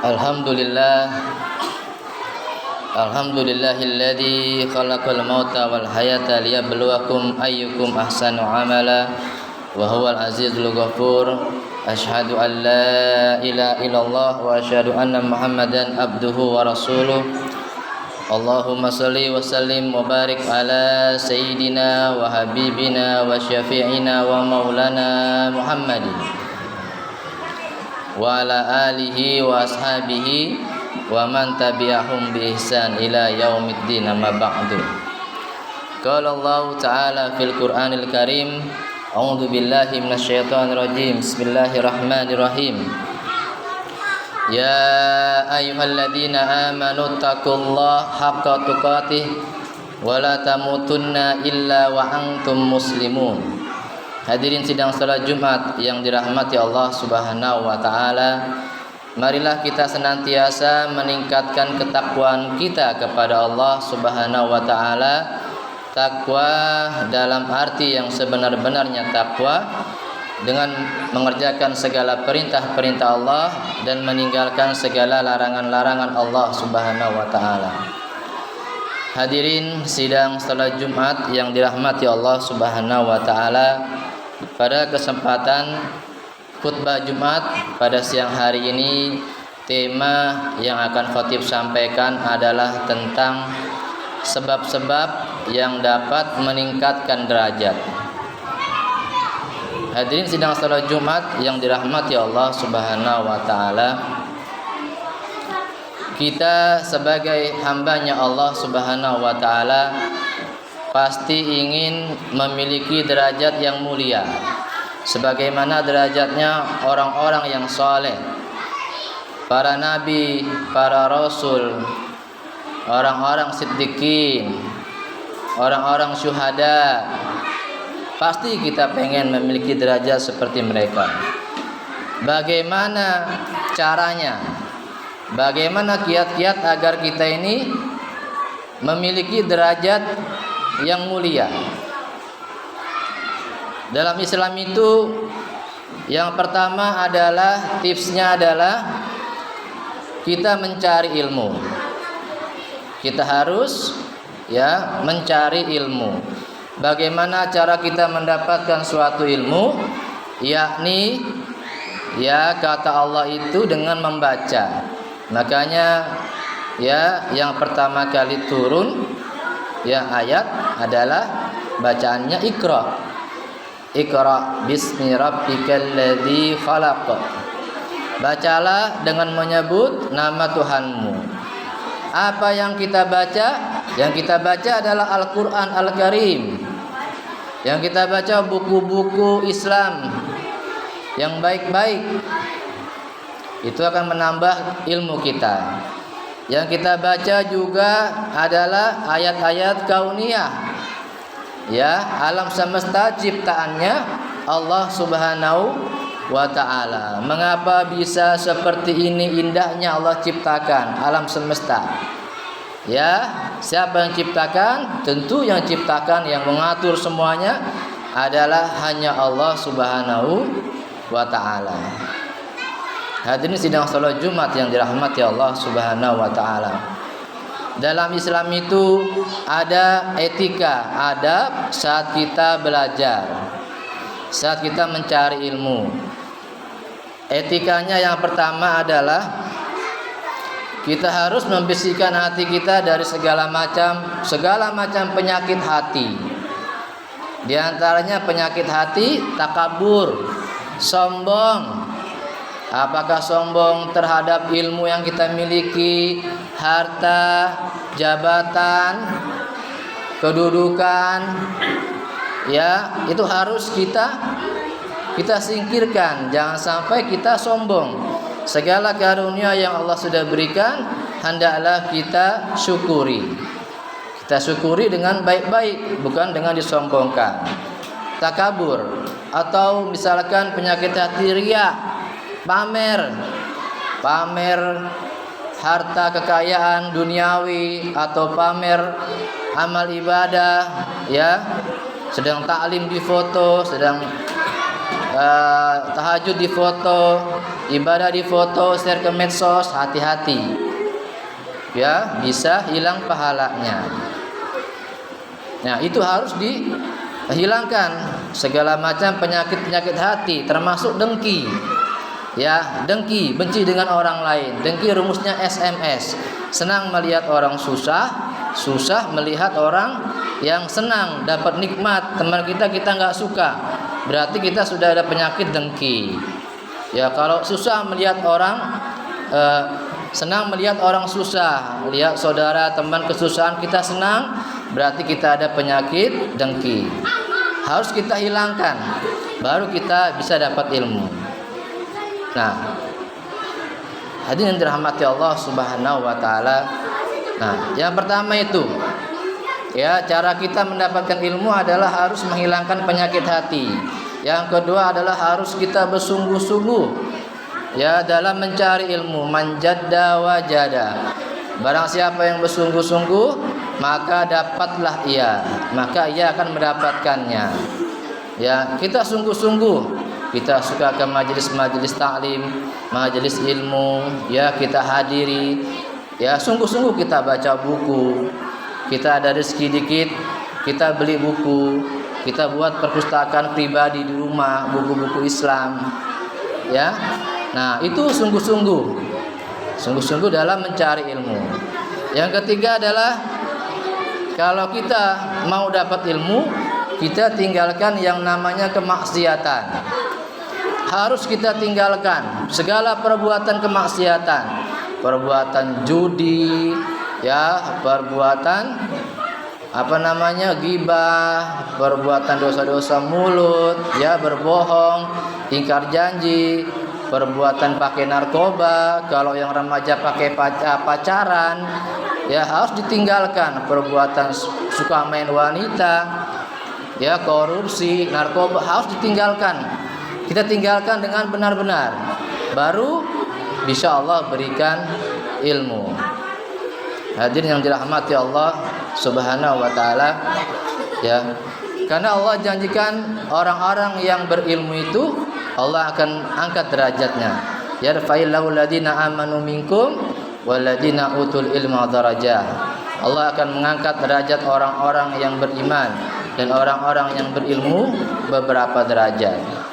Alhamdulillah Alhamdulillahilladzi khalaqal mauta wal hayata liyabluwakum ayyukum ahsanu amala wa huwal azizul ghafur. Asyhadu an la ilaha illallah wa asyhadu anna Muhammadan abduhu wa rasuluh. Allahumma salli wa sallim wa barik ala sayyidina wa habibina wa syafi'ina wa maulana Muhammadin wa ala alihi wa ashabihi wa man tabi'ahum bi ihsan ila yaumiddin, amma ba'du. Qala Allah ta'ala fil Qur'anil Karim, a'udzu billahi minasyaitonir rajim. Bismillahirrahmanirrahim. Ya ayyuhalladzina amanu taqullaha haqqa tuqatih wa la tamutunna illa wa antum muslimun. Hadirin sidang salat Jumat yang dirahmati Allah Subhanahu wa taala, marilah kita senantiasa meningkatkan ketakwaan kita kepada Allah Subhanahu wa taala. Takwa dalam arti yang sebenar-benarnya takwa, dengan mengerjakan segala perintah-perintah Allah dan meninggalkan segala larangan-larangan Allah Subhanahu wa taala. Hadirin sidang salat Jumat yang dirahmati Allah Subhanahu wa taala, pada kesempatan khutbah Jumat pada siang hari ini, tema yang akan khatib sampaikan adalah tentang sebab-sebab yang dapat meningkatkan derajat. Hadirin sidang salat Jumat yang dirahmati Allah Subhanahu wa taala, kita sebagai hambanya Allah Subhanahu wa taala pasti ingin memiliki derajat yang mulia, sebagaimana derajatnya orang-orang yang saleh, para nabi, para rasul, orang-orang siddiqin, orang-orang syuhada. Pasti kita pengen memiliki derajat seperti mereka. Bagaimana caranya? Bagaimana kiat-kiat agar kita ini memiliki derajat yang mulia? Dalam Islam itu yang pertama adalah, tipsnya adalah kita mencari ilmu. Kita harus mencari ilmu. Bagaimana cara kita mendapatkan suatu ilmu? Yakni kata Allah itu dengan membaca. Makanya yang pertama kali turun ayat adalah bacaannya Iqra. Iqra bismi rabbikal ladzi khalaq. Bacalah dengan menyebut nama Tuhanmu. Apa yang kita baca? Yang kita baca adalah Al-Qur'an Al-Karim. Yang kita baca buku-buku Islam yang baik-baik. Itu akan menambah ilmu kita. Yang kita baca juga adalah ayat-ayat kauniyah. Alam semesta ciptaannya Allah Subhanahu wa taala. Mengapa bisa seperti ini indahnya Allah ciptakan alam semesta? Siapa yang ciptakan? Tentu yang ciptakan, yang mengatur semuanya adalah hanya Allah Subhanahu wa taala. Hadirin sidang salat Jumat yang dirahmati Allah Subhanahu wa taala. Dalam Islam itu ada etika, adab saat kita belajar, saat kita mencari ilmu. Etikanya yang pertama adalah kita harus membersihkan hati kita dari segala macam penyakit hati. Di antaranya penyakit hati takabur, sombong. Apakah sombong terhadap ilmu yang kita miliki, harta, jabatan, kedudukan? Itu harus kita singkirkan. Jangan sampai kita sombong. Segala karunia yang Allah sudah berikan hendaklah kita syukuri. Kita syukuri dengan baik-baik, bukan dengan disombongkan. Takabur atau misalkan penyakit hati riya, pamer harta kekayaan duniawi atau pamer amal ibadah, sedang taklim di foto, sedang tahajud di foto, ibadah di foto, share ke medsos, hati-hati. Ya, bisa hilang pahalanya. Nah, itu harus dihilangkan segala macam penyakit-penyakit hati, termasuk dengki. Ya, dengki, benci dengan orang lain. Dengki rumusnya SMS. Senang melihat orang susah, susah melihat orang yang senang, dapat nikmat. Teman kita nggak suka, berarti kita sudah ada penyakit dengki. Ya, kalau susah melihat orang, senang melihat orang susah, lihat saudara teman kesusahan kita senang, berarti kita ada penyakit dengki. Harus kita hilangkan, baru kita bisa dapat ilmu. Nah, hadirin yang dirahmati Allah Subhanahu wa taala. Nah, yang pertama itu, ya, cara kita mendapatkan ilmu adalah harus menghilangkan penyakit hati. Yang kedua adalah harus kita bersungguh-sungguh, ya, dalam mencari ilmu. Manjadda wajada. Barang siapa yang bersungguh-sungguh, maka dapatlah ia, maka ia akan mendapatkannya. Ya, kita sungguh-sungguh. Kita suka ke majelis-majelis taklim, majelis ilmu, ya, kita hadiri. Ya, sungguh-sungguh kita baca buku. Kita ada rezeki dikit, kita beli buku. Kita buat perpustakaan pribadi di rumah, buku-buku Islam. Ya. Nah, itu sungguh-sungguh. Sungguh-sungguh dalam mencari ilmu. Yang ketiga adalah kalau kita mau dapat ilmu, kita tinggalkan yang namanya kemaksiatan. Harus kita tinggalkan segala perbuatan kemaksiatan, perbuatan judi, ya, perbuatan ghibah, perbuatan dosa-dosa mulut, ya, berbohong, ingkar janji, perbuatan pakai narkoba, kalau yang remaja pakai pacaran, ya, harus ditinggalkan. Perbuatan suka main wanita, ya, korupsi, narkoba, harus ditinggalkan. Kita tinggalkan dengan benar-benar, baru bisa Allah berikan ilmu. Hadirin yang dirahmati Allah Subhanahu wa taala, ya. Karena Allah janjikan orang-orang yang berilmu itu Allah akan angkat derajatnya. Yarfa'illahu alladziina aamanu minkum walladziina utul ilma darajat. Allah akan mengangkat derajat orang-orang yang beriman dan orang-orang yang berilmu beberapa derajat.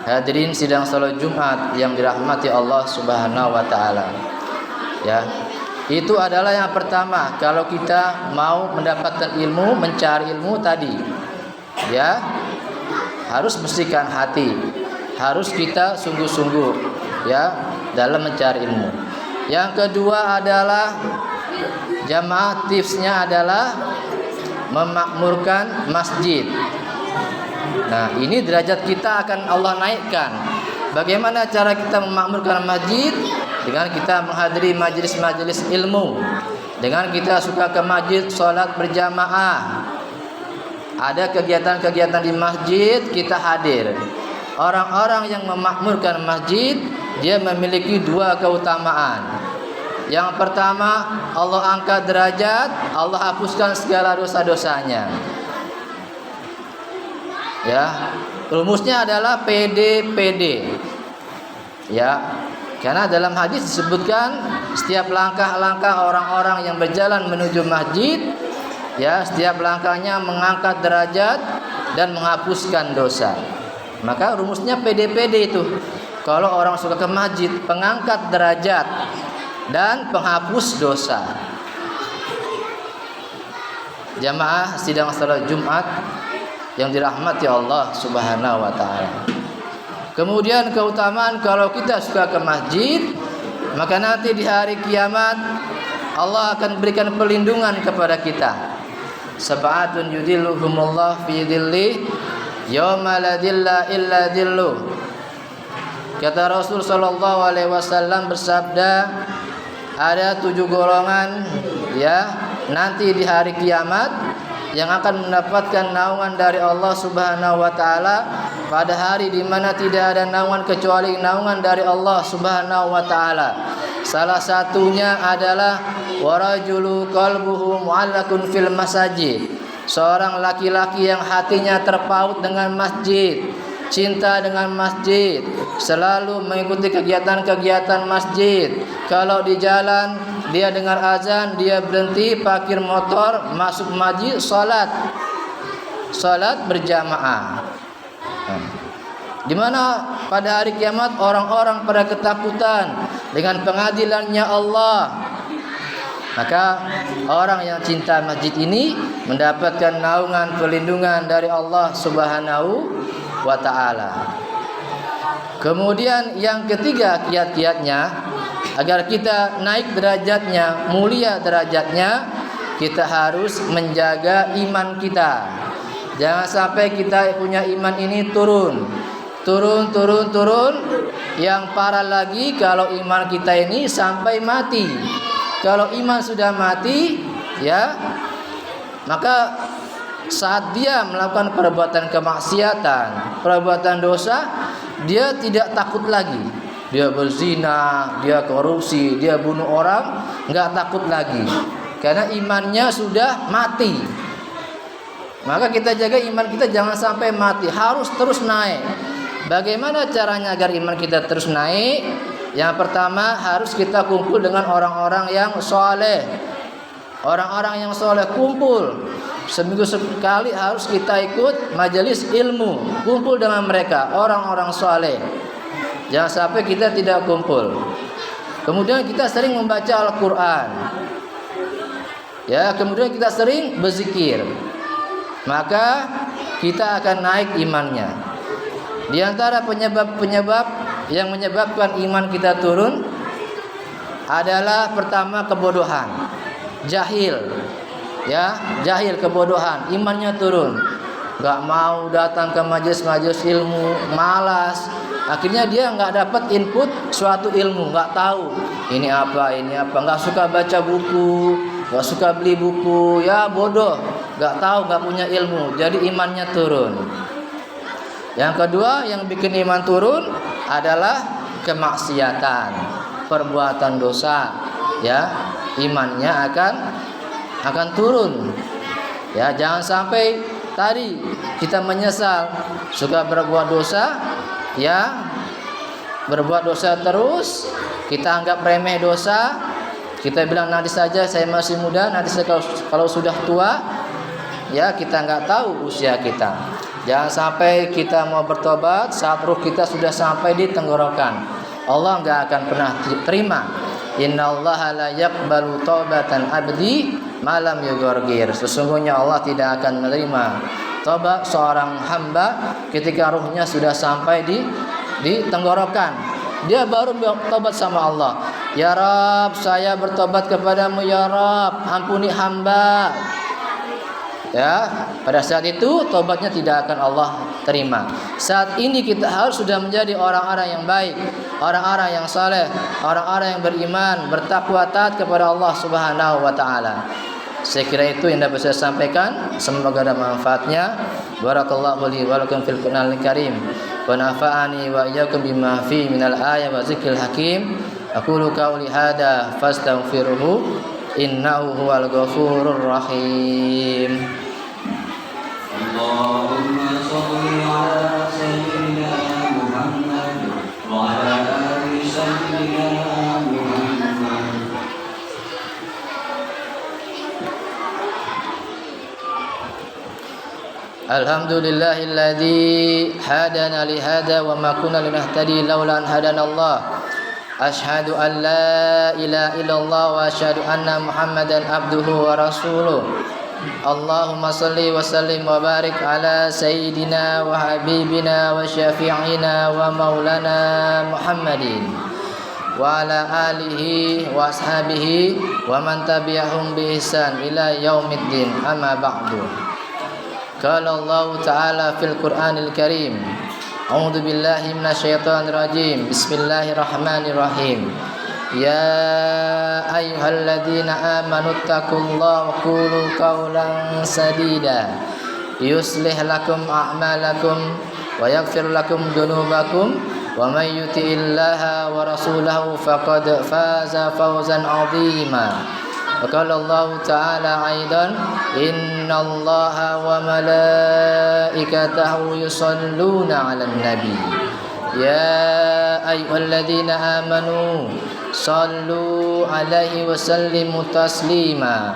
Hadirin sidang salat Jumat yang dirahmati Allah Subhanahu wa taala. Ya. Itu adalah yang pertama, kalau kita mau mendapatkan ilmu, mencari ilmu tadi. Ya. Harus bersihkan hati. Harus kita sungguh-sungguh, ya, dalam mencari ilmu. Yang kedua adalah jamaah, tipsnya adalah memakmurkan masjid. Nah, ini derajat kita akan Allah naikkan. Bagaimana cara kita memakmurkan masjid? Dengan kita menghadiri majelis-majelis ilmu. Dengan kita suka ke masjid, sholat berjamaah. Ada kegiatan-kegiatan di masjid, kita hadir. Orang-orang yang memakmurkan masjid, dia memiliki dua keutamaan. Yang pertama, Allah angkat derajat, Allah hapuskan segala dosa-dosanya. Ya, rumusnya adalah PD. Ya, karena dalam hadis disebutkan setiap langkah-langkah orang-orang yang berjalan menuju masjid, ya, setiap langkahnya mengangkat derajat dan menghapuskan dosa. Maka rumusnya PD itu. Kalau orang suka ke masjid, pengangkat derajat dan penghapus dosa. Jamaah sidang salat Jumat yang dirahmati Allah Subhanahu wa taala. Kemudian keutamaan kalau kita suka ke masjid, maka nanti di hari kiamat Allah akan berikan perlindungan kepada kita. Sab'atun yudilluhumullah fi dhilli yauma la dhilla illa dhilluh. Kata Rasul sallallahu alaihi wasallam bersabda, ada 7 golongan, ya, nanti di hari kiamat yang akan mendapatkan naungan dari Allah Subhanahu wa taala pada hari di mana tidak ada naungan kecuali naungan dari Allah Subhanahu wa taala. Salah satunya adalah warajulu qalbuhu mu'allaqun fil masajid. Seorang laki-laki yang hatinya terpaut dengan masjid. cinta dengan masjid, selalu mengikuti kegiatan-kegiatan masjid. Kalau di jalan dia dengar azan, dia berhenti, parkir motor, masuk masjid, salat berjamaah. Di mana pada hari kiamat orang-orang pada ketakutan dengan pengadilannya Allah. Maka orang yang cinta masjid ini mendapatkan naungan perlindungan dari Allah Subhanahu wa taala. Kemudian yang ketiga kiat-kiatnya agar kita naik derajatnya, mulia derajatnya, kita harus menjaga iman kita. Jangan sampai kita punya iman ini turun. Yang parah lagi kalau iman kita ini sampai mati. Kalau iman sudah mati, ya, maka saat dia melakukan perbuatan kemaksiatan, perbuatan dosa, dia tidak takut lagi. Dia berzina, dia korupsi, dia bunuh orang, enggak takut lagi. Karena imannya sudah mati. Maka kita jaga iman kita jangan sampai mati, harus terus naik. Bagaimana caranya agar iman kita terus naik? Yang pertama, harus kita kumpul dengan orang-orang yang soleh. Orang-orang yang soleh kumpul. Seminggu sekali harus kita ikut majelis ilmu. Kumpul dengan mereka, orang-orang soleh. Jangan sampai kita tidak kumpul. Kemudian kita sering membaca Al-Quran. Ya, kemudian kita sering berzikir. Maka kita akan naik imannya. Di antara penyebab-penyebab yang menyebabkan iman kita turun adalah pertama kebodohan, jahil, ya, jahil, kebodohan, imannya turun, nggak mau datang ke majelis-majelis ilmu, malas, akhirnya dia nggak dapat input suatu ilmu, nggak tahu ini apa, nggak suka baca buku, nggak suka beli buku, ya bodoh, nggak tahu, nggak punya ilmu, jadi imannya turun. Yang kedua yang bikin iman turun adalah kemaksiatan, perbuatan dosa, ya, imannya akan turun. Ya, jangan sampai tadi kita menyesal, suka berbuat dosa, ya, berbuat dosa terus, kita anggap remeh dosa, kita bilang nanti saja saya masih muda, nanti saya kalau sudah tua, ya, kita nggak tahu usia kita. Jangan sampai kita mau bertobat saat ruh kita sudah sampai di tenggorokan. Allah enggak akan pernah terima. Innallaha la yaqbalu taubatan abdi malam yughargir. Sesungguhnya Allah tidak akan menerima tobat seorang hamba ketika ruhnya sudah sampai di tenggorokan. Dia baru bertobat sama Allah. Ya Rabb, saya bertobat kepadamu ya Rabb, ampuni hamba. Ya, pada saat itu tobatnya tidak akan Allah terima. Saat ini kita harus sudah menjadi orang-orang yang baik, orang-orang yang saleh, orang-orang yang beriman, bertakwa, taat kepada Allah Subhanahu wa taala. Saya kira itu yang dapat saya sampaikan. Semoga ada manfaatnya. Barakallahu li wa lakum fil Qur'anil Karim. Wa nafa'ani wa iyyakum bima fi minal ayati wa zikril hakim. Aqulu qawli hadza fastaghfiruhu. Innahu huwal ghafurur rahim. Allahumma shalli ala sayyidina Muhammad wa ala ali sayyidina Muhammad. Alhamdulillahilladzi hadana li hada wa ma kunna linahtadi laula an hadana Allah. Asyhadu an la ilaha illallah wa asyhadu anna Muhammadan abduhu wa rasuluh. Allahumma salli wa sallim wa barik ala sayyidina wa habibina wa syafi'ina wa maulana Muhammadin wa ala alihi wa ashabihi wa man tabi'ahum bi ihsan ila yaumiddin, amma ba'du. Qala Allah ta'ala fil Qur'anil Karim. A'udzu billahi minasyaitonir rajim. Bismillahirrahmanirrahim. Ya ayyuhalladzina amanu taqullaha wa qulu qawlan sadida yuslih lakum a'malakum wa yaghfir lakum dzunubakum wa may yuti'illaha wa rasulahu faqad faza fawzan 'azima. وقال الله تعالى أيضا إن الله وملائكته يصلون على النبي يا أيها الذين آمنوا صلوا عليه وسلموا تسليما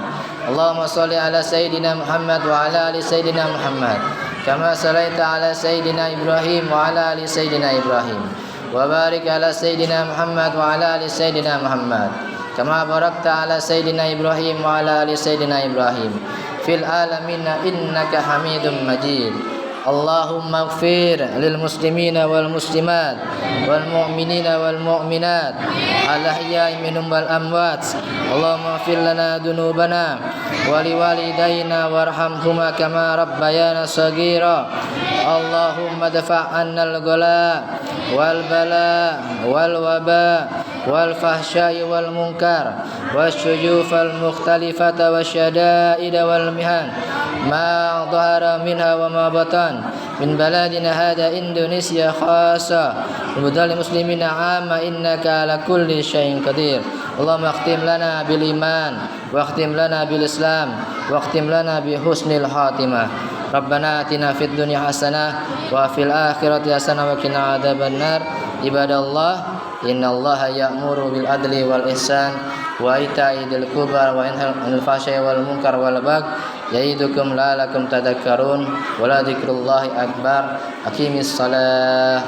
اللهم صل على سيدنا محمد وعلى آل سيدنا محمد كما صليت على سيدنا إبراهيم وعلى آل سيدنا إبراهيم وبارك على سيدنا محمد وعلى آل سيدنا محمد كما باركت على سيدنا إبراهيم وعلى آل سيدنا إبراهيم في العالمين إنك حميد مجيد اللهم اغفر للمسلمين والمسلمات والمؤمنين والمؤمنات الأحياء منهم والأموات اللهم اغفر لنا ذنوبنا ولوالدينا وارحمهما كما ربيانا صغيرا اللهم ادفع عنا الغلاء والبلاء والوباء والفحشاء والمنكر والشجوف المختلفة والشدائد والمهن ما ظهر منها وما بطن من بلادنا هذا إندونيسيا خاصة وبلاد المسلمين عامة إنك على كل شيء قدير اللهم اختم لنا بالإيمان واختم لنا بالإسلام واختم لنا بحسن الخاتمة ربنا آتنا في الدنيا حسنة وفي الآخرة حسنة وقنا عذاب النار عباد الله إن الله يأمر بالعدل والإحسان وإيتاء ذي القربى وينهى عن الفحشاء والمنكر والبغي يعظكم لعلكم تذكرون ولذكر الله أكبر أقيموا الصلاة